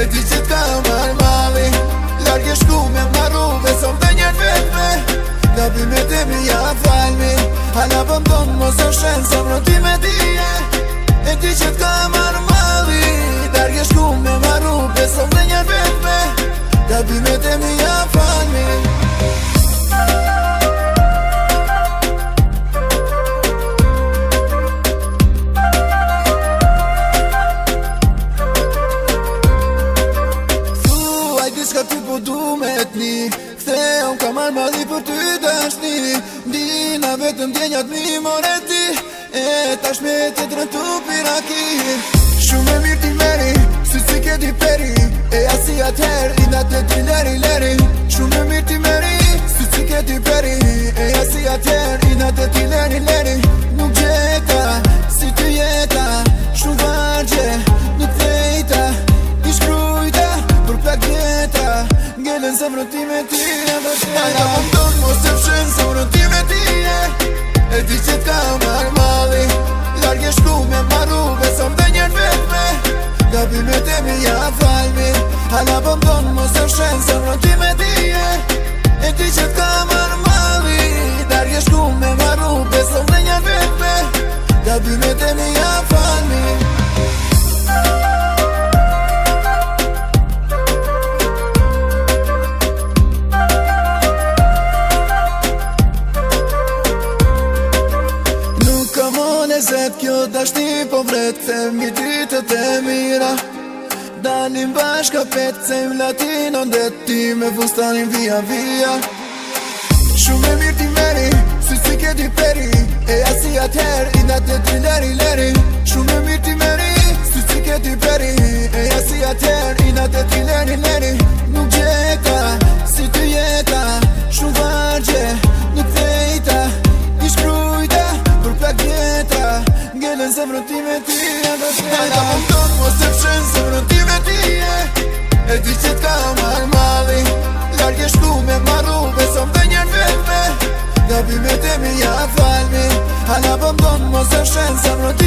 E di që t'ka marrë mali, larg e shku me marru, besom dhe njën vetme. Gabimet e mi ja falmi, hala pëm tonë mos e shenë, sa mërë ti me dije. E di që t'ka marrë mali, larg e shku me marru, besom dhe njën vetme. Gabimet e mi ja falmi. Shka ty po du me t'ni, ktheu ka marrë madhi për ty dashni. Dina vetëm djenjat mi more ti, e tash me të drëntu piraki. Shumë e mirë ti meri, sy si ke ti peri, e asi atëher i natë ti leri. Shumë e mirë ti meri, sy si ke ti peri, e asi atëher i natë ti leri. Nuk gjeta, si ty jeta, shumë vargje, nuk thejta, i shkrujta, për plak vjetra, ngellën zemrën ti me ti e vështeta. Hala pëm tonë mos e fshen zemrën ti me ti e di që t'ka marrë mali, larg e shku me marru, besom dhe njën vetme. Gabimet e mi ja falmi, hala pëm tonë mos e fshen zemrën ti me ti e di që t'ka marrë mali, larg e shku me marru, besom dhe njën vetme. Gabimet e mi ja falmi. Zet kjo dashni po vret, themi ditët e mira. Dalim bashka pet, cem latino ndeti me fustanin via. Shumë e mirë ti meri, sy si ke ti peri, e asi atëher i natë ti leri. Shumë e mirë ti meri, sy si ke ti peri, e asi atëher i natë ti leri. Nuk gjeta, si ty jeta, shumë vargje, nuk thejta, i shkrujta, për plak vjetra, ngellën zemrën ti me ti e vështeta. Hala pëm tonë mos e fshen zemrën ti me ti e di që t'ka marrë mali, larg e shku me marru, besom dhe njën vetme. Gabimet e mi ja falmi, hala pëm tonë mos e fshen zemrën ti